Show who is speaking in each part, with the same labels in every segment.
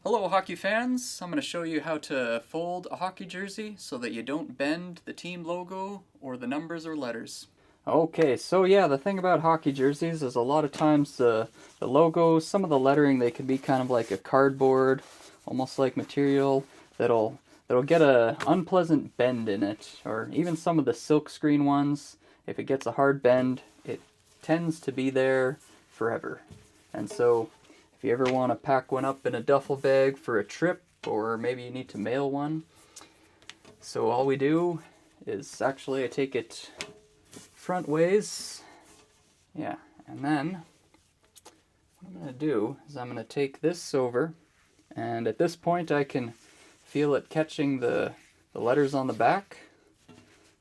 Speaker 1: Hello hockey fans, I'm going to show you how to fold a hockey jersey so that you don't bend the team logo or the numbers or letters. Okay, so yeah, the thing about hockey jerseys is a lot of times the logos, some of the lettering, they can be kind of like a cardboard, almost like material that'll get a unpleasant bend in it, or even some of the silk screen ones, if it gets a hard bend, it tends to be there forever. And so if you ever want to pack one up in a duffel bag for a trip, or maybe you need to mail one, so all we do is actually I take it front ways, yeah, and then what I'm going to do is I'm going to take this over, and at this point I can feel it catching the letters on the back,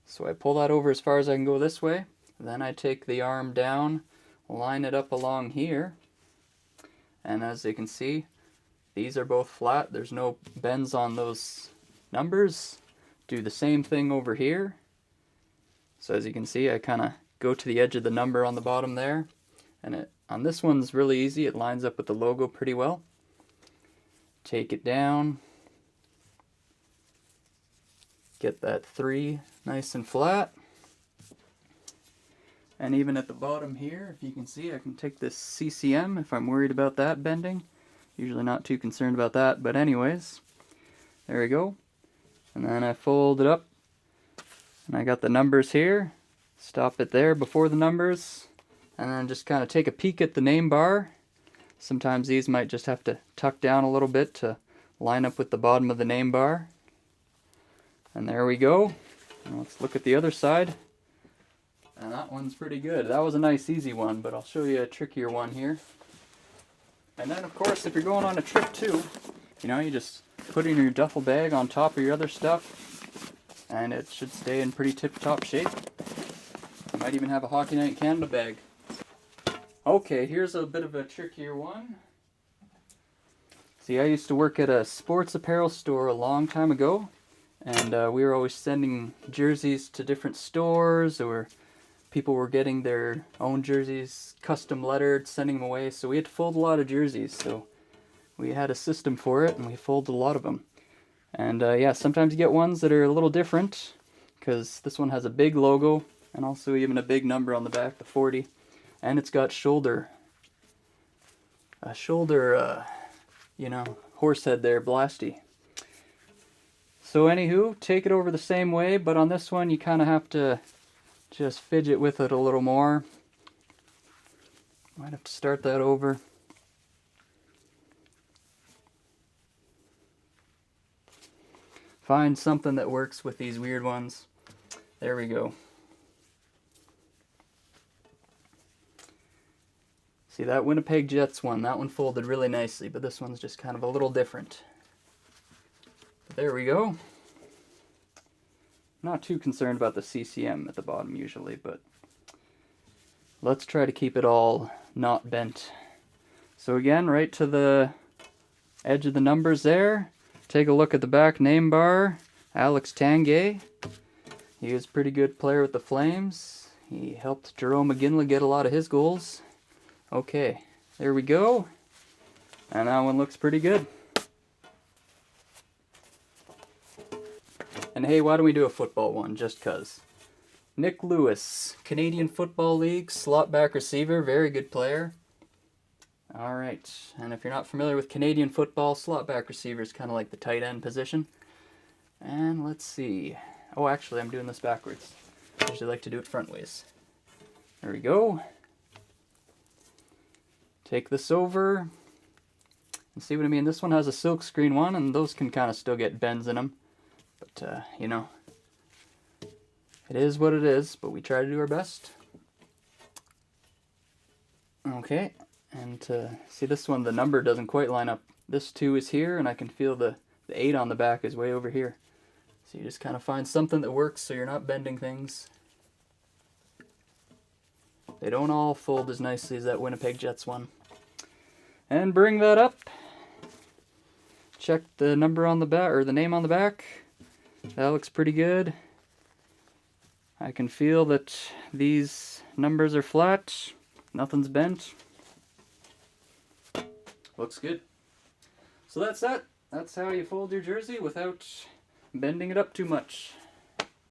Speaker 1: so I pull that over as far as I can go this way, then I take the arm down, line it up along here, and as you can see, these are both flat, there's no bends on those numbers. Do the same thing over here. So as you can see, I kind of go to the edge of the number on the bottom there, and on this one's really easy, it lines up with the logo pretty well. Take it down, get that 3 nice and flat, and even at the bottom here, if you can see, I can take this CCM if I'm worried about that bending. Usually not too concerned about that, but anyways, there we go. And then I fold it up, and I got the numbers here. Stop it there before the numbers, and then just kind of take a peek at the name bar. Sometimes these might just have to tuck down a little bit to line up with the bottom of the name bar. And there we go. And let's look at the other side. And that one's pretty good. That was a nice easy one, but I'll show you a trickier one here. And then of course, if you're going on a trip too, you just put it in your duffel bag on top of your other stuff, and it should stay in pretty tip-top shape. You might even have a Hockey Night in Canada bag. Okay, here's a bit of a trickier one. See, I used to work at a sports apparel store a long time ago, and we were always sending jerseys to different stores, or people were getting their own jerseys custom lettered, sending them away, so we had to fold a lot of jerseys, so we had a system for it, and we folded a lot of them. And yeah, sometimes you get ones that are a little different, because this one has a big logo, and also even a big number on the back, the 40, and it's got a shoulder, horse head there, blasty. So anywho, take it over the same way, but on this one you kind of have to just fidget with it a little more. Might have to start that over. Find something that works with these weird ones. There we go. See, that Winnipeg Jets one, that one folded really nicely, but this one's just kind of a little different. But there we go. Not too concerned about the CCM at the bottom usually, but let's try to keep it all not bent. So again, right to the edge of the numbers there. Take a look at the back name bar. Alex Tanguay. He was a pretty good player with the Flames. He helped Jerome McGinley get a lot of his goals. Okay, there we go. And that one looks pretty good. And hey, why don't we do a football one, just cuz. Nick Lewis, Canadian Football League, slot back receiver, very good player. Alright, and if you're not familiar with Canadian football, slot back receiver is kind of like the tight end position. And let's see. Oh, actually, I'm doing this backwards. I usually like to do it front ways. There we go. Take this over. And see what I mean? This one has a silk screen one, and those can kind of still get bends in them. But, it is what it is, but we try to do our best. Okay, and see this one, the number doesn't quite line up. This 2 is here, and I can feel the 8 on the back is way over here. So you just kind of find something that works so you're not bending things. They don't all fold as nicely as that Winnipeg Jets one. And bring that up. Check the number on the back, or the name on the back. That looks pretty good. I can feel that these numbers are flat. Nothing's bent. Looks good. So that's that. That's how you fold your jersey without bending it up too much.